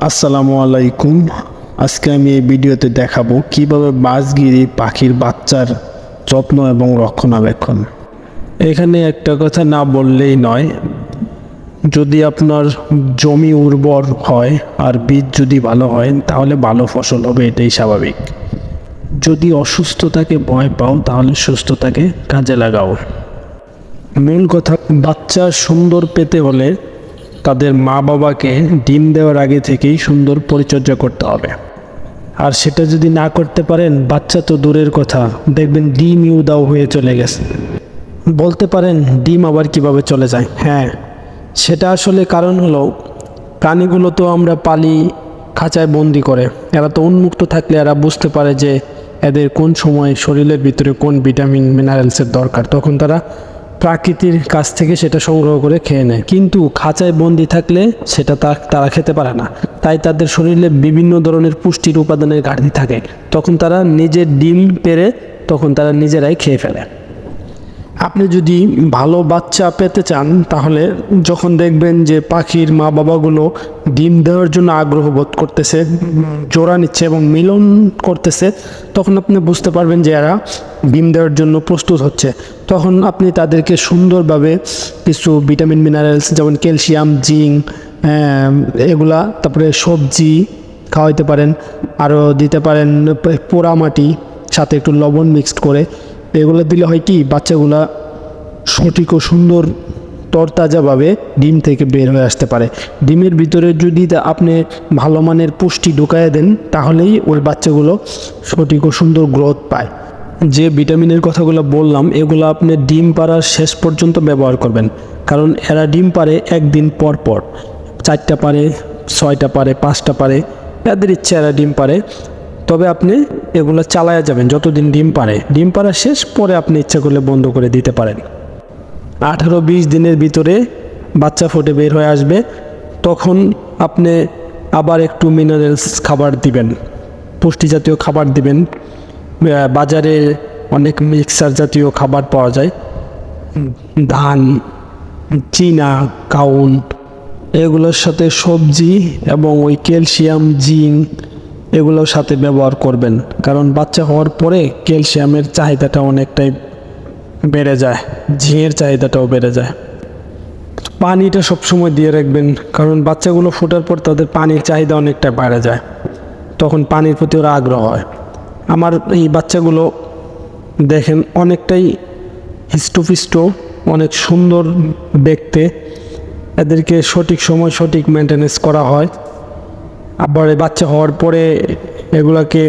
আসসালামু আলাইকুম। আজকে আমি এই ভিডিওতে দেখাবো কিভাবে বাজগিরি পাখির বাচ্চার যত্ন এবং রক্ষণাবেক্ষণ। এখানে একটা কথা না বললেই নয়, যদি আপনার জমি উর্বর হয় আর বীজ যদি ভালো হয় তাহলে ভালো ফসল হবে, এটাই স্বাভাবিক। যদি অসুস্থতাকে ভয় পাও তাহলে সুস্থতাকে কাজে লাগাও। মূল কথা, বাচ্চা সুন্দর পেতে হলে তাদের মা বাবাকে ডিম দেওয়ার আগে থেকেই সুন্দর পরিচর্যা করতে হবে। আর সেটা যদি না করতে পারেন, বাচ্চা তো দূরের কথা, দেখবেন ডিমই উদাও হয়ে চলে গেছে। বলতে পারেন ডিম আবার কিভাবে চলে যায়? হ্যাঁ, সেটা আসলে কারণ হলো প্রাণীগুলো তো আমরা পালি খাঁচায় বন্দি করে। এরা তো উন্মুক্ত থাকলে এরা বুঝতে পারে যে এদের কোন সময় শরীরের ভিতরে কোন ভিটামিন মিনারেলসের দরকার, তখন তারা প্রাকৃতির কাছ থেকে সেটা সংগ্রহ করে খেয়ে নেয়। কিন্তু খাঁচায় বন্দি থাকলে সেটা তারা খেতে পারে না, তাই তাদের শরীরে বিভিন্ন ধরনের পুষ্টির উপাদানের ঘাটতি থাকে। তখন তারা নিজের ডিম পেড়ে তখন তারা নিজেরাই খেয়ে ফেলে। আপনি যদি ভালো বাচ্চা পেতে চান তাহলে যখন দেখবেন যে পাখির মা বাবাগুলো ডিম দেওয়ার জন্য আগ্রহ বোধ করতেছে, জোড়া নিচ্ছে এবং মিলন করতেছে, তখন আপনি বুঝতে পারবেন যে এরা ডিম দেওয়ার জন্য প্রস্তুত হচ্ছে। তখন আপনি তাদেরকে সুন্দরভাবে কিছু ভিটামিন মিনারেলস যেমন ক্যালসিয়াম, জিঙ্ক, এগুলা, তারপরে সবজি খাওয়াইতে পারেন। আরও দিতে পারেন পোড়ামাটি, সাথে একটু লবণ মিক্সড করে। এগুলো দিলে হয় কি, বাচ্চাগুলা সঠিক ও সুন্দর তরতাজাভাবে ডিম থেকে বের হয়ে আসতে পারে। ডিমের ভিতরে যদি আপনি ভালো মানের পুষ্টি ঢুকাইয়ে দেন তাহলেই ওই বাচ্চাগুলো সঠিক ও সুন্দর গ্রোথ পায়। যে ভিটামিনের কথাগুলো বললাম এগুলো আপনি ডিম পাড়ার শেষ পর্যন্ত ব্যবহার করবেন, কারণ এরা ডিম পারে একদিন পর পর, 4টা পারে, 6টা পারে, 5টা পারে, এদের ইচ্ছে এরা ডিম পারে। তবে আপনি এগুলো চালায়া যাবেন যতদিন ডিম পারে। ডিম পাড়া শেষ পরে আপনি ইচ্ছা করলে বন্ধ করে দিতে পারেন। 18-20 দিনের ভিতরে বাচ্চা ফুটে বের হয়ে আসবে, তখন আপনি আবার একটু মিনারেলস খাবার দিবেন, পুষ্টি জাতীয় খাবার দিবেন। বাজারে অনেক মিক্সার জাতীয় খাবার পাওয়া যায়, ধান, চীনা, কাউন, এগুলোর সাথে সবজি এবং ওই ক্যালসিয়াম, জিঙ্ক এগুলোর সাথে ব্যবহার করবেন। কারণ বাচ্চা হওয়ার পরে ক্যালসিয়ামের চাহিদাটা অনেকটাই বেড়ে যায়, জিঙ্কের চাহিদাটাও বেড়ে যায়। পানিটা সবসময় দিয়ে রাখবেন, কারণ বাচ্চাগুলো ফোটার পর তাদের পানির চাহিদা অনেকটা বেড়ে যায়, তখন পানির প্রতি ওরা আগ্রহ হয়। আমার এই বাচ্চাগুলো দেখেন অনেকটাই হিষ্টপিষ্ট, অনেক সুন্দর দেখতে। এদেরকে সঠিক সময় সঠিক মেনটেনেন্স করা হয়। আবার বাচ্চা হওয়ার পরে এগুলাকে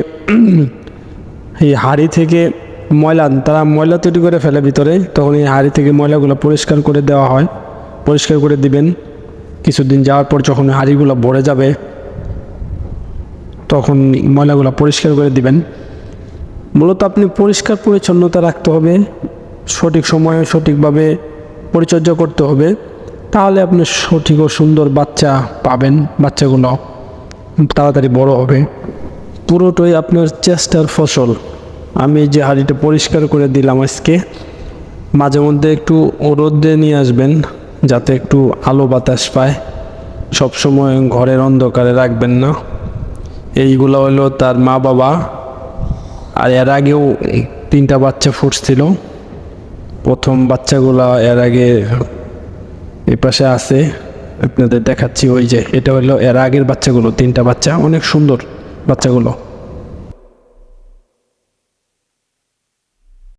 এই হাঁড়ি থেকে তারা ময়লা তৈরি করে ফেলে ভিতরে, তখন এই হাঁড়ি থেকে ময়লাগুলো পরিষ্কার করে দেওয়া হয়। পরিষ্কার করে দিবেন। কিছুদিন যাওয়ার পর যখন হাঁড়িগুলো ভরে যাবে তখন ময়লাগুলো পরিষ্কার করে দিবেন। মূলত আপনি পরিষ্কার পরিচ্ছন্নতা রাখতে হবে, সঠিক সময়ে সঠিকভাবে পরিচর্যা করতে হবে, তাহলে আপনি সঠিক ও সুন্দর বাচ্চা পাবেন। বাচ্চাগুলো তাড়াতাড়ি বড় হবে। পুরোটাই আপনার চেষ্টার ফসল। আমি যে হাঁড়িটা পরিষ্কার করে দিলাম আজকে, মাঝে মধ্যে একটু রোদে নিয়ে আসবেন যাতে একটু আলো বাতাস পায়। সবসময় ঘরের অন্ধকারে রাখবেন না। এইগুলো হলো তার মা বাবা। আর এর আগেও 3টা বাচ্চা ফুটছিল। প্রথম বাচ্চাগুলো এর আগে এই পাশে আছে, আপনাদের দেখাচ্ছি। ওই যে এটা হলো এর আগের বাচ্চাগুলো, 3টা বাচ্চা, অনেক সুন্দর বাচ্চাগুলো।